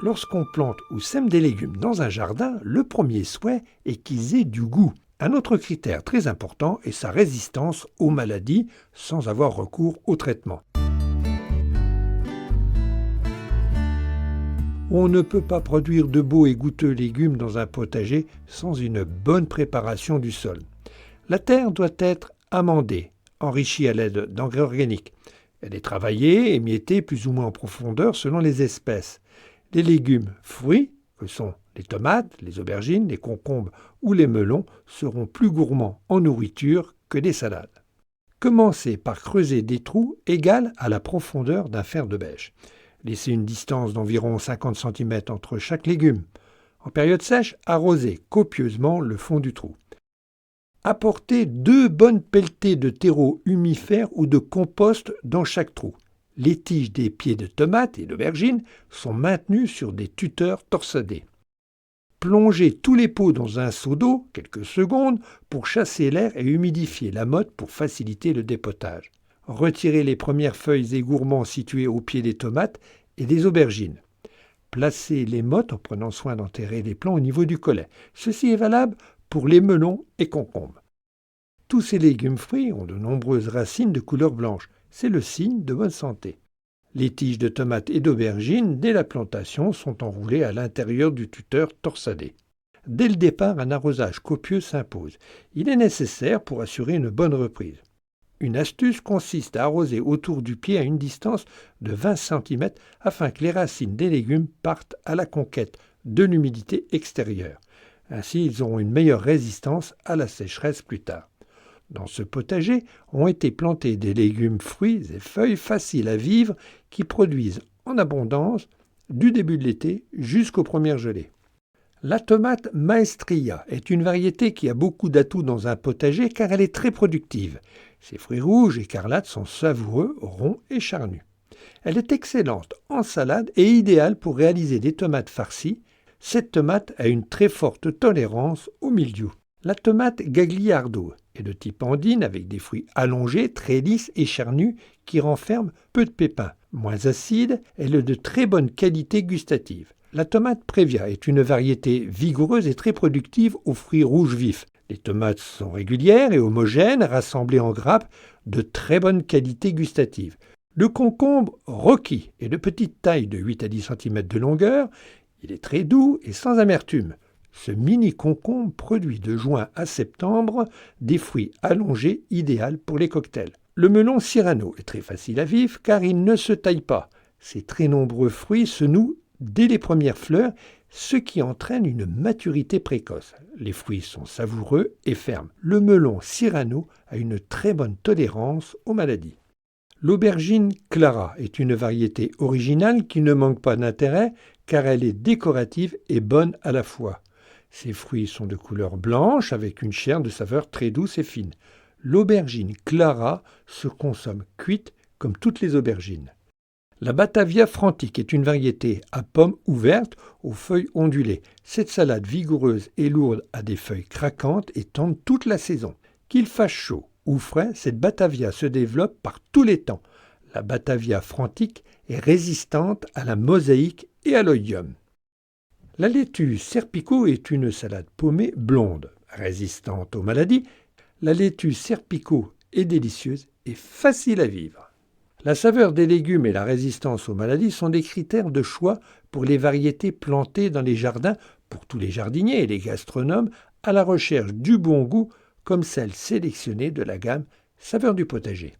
Lorsqu'on plante ou sème des légumes dans un jardin, le premier souhait est qu'ils aient du goût. Un autre critère très important est sa résistance aux maladies sans avoir recours au traitement. On ne peut pas produire de beaux et goûteux légumes dans un potager sans une bonne préparation du sol. La terre doit être amendée, enrichie à l'aide d'engrais organiques. Elle est travaillée, émiettée plus ou moins en profondeur selon les espèces. Les légumes, fruits, que sont les tomates, les aubergines, les concombres ou les melons, seront plus gourmands en nourriture que des salades. Commencez par creuser des trous égaux à la profondeur d'un fer de bêche. Laissez une distance d'environ 50 cm entre chaque légume. En période sèche, arrosez copieusement le fond du trou. Apportez 2 bonnes pelletées de terreau humifère ou de compost dans chaque trou. Les tiges des pieds de tomates et d'aubergines sont maintenues sur des tuteurs torsadés. Plongez tous les pots dans un seau d'eau quelques secondes pour chasser l'air et humidifier la motte pour faciliter le dépotage. Retirez les premières feuilles et gourmands situés au pied des tomates et des aubergines. Placez les mottes en prenant soin d'enterrer les plants au niveau du collet. Ceci est valable pour les melons et concombres. Tous ces légumes fruits ont de nombreuses racines de couleur blanche. C'est le signe de bonne santé. Les tiges de tomates et d'aubergines, dès la plantation, sont enroulées à l'intérieur du tuteur torsadé. Dès le départ, un arrosage copieux s'impose. Il est nécessaire pour assurer une bonne reprise. Une astuce consiste à arroser autour du pied à une distance de 20 cm afin que les racines des légumes partent à la conquête de l'humidité extérieure. Ainsi, ils auront une meilleure résistance à la sécheresse plus tard. Dans ce potager ont été plantés des légumes, fruits et feuilles faciles à vivre qui produisent en abondance du début de l'été jusqu'aux premières gelées. La tomate Maestria est une variété qui a beaucoup d'atouts dans un potager car elle est très productive. Ses fruits rouges écarlates sont savoureux, ronds et charnus. Elle est excellente en salade et idéale pour réaliser des tomates farcies. Cette tomate a une très forte tolérance au mildiou. La tomate Gagliardo est de type andine avec des fruits allongés, très lisses et charnus qui renferment peu de pépins. Moins acide, elle est de très bonne qualité gustative. La tomate Previa est une variété vigoureuse et très productive aux fruits rouges vifs. Les tomates sont régulières et homogènes, rassemblées en grappes, de très bonne qualité gustative. Le concombre Rocky est de petite taille de 8 à 10 cm de longueur. Il est très doux et sans amertume. Ce mini-concombre produit de juin à septembre des fruits allongés idéaux pour les cocktails. Le melon Cyrano est très facile à vivre car il ne se taille pas. Ses très nombreux fruits se nouent dès les premières fleurs, ce qui entraîne une maturité précoce. Les fruits sont savoureux et fermes. Le melon Cyrano a une très bonne tolérance aux maladies. L'aubergine Clara est une variété originale qui ne manque pas d'intérêt car elle est décorative et bonne à la fois. Ses fruits sont de couleur blanche avec une chair de saveur très douce et fine. L'aubergine Clara se consomme cuite comme toutes les aubergines. La Batavia frantique est une variété à pommes ouvertes aux feuilles ondulées. Cette salade vigoureuse et lourde a des feuilles craquantes et tendres toute la saison. Qu'il fasse chaud ou frais, cette Batavia se développe par tous les temps. La Batavia frantique est résistante à la mosaïque et à l'oïdium. La laitue Serpico est une salade paumée blonde, résistante aux maladies. La laitue Serpico est délicieuse et facile à vivre. La saveur des légumes et la résistance aux maladies sont des critères de choix pour les variétés plantées dans les jardins pour tous les jardiniers et les gastronomes à la recherche du bon goût comme celle sélectionnée de la gamme Saveurs du potager.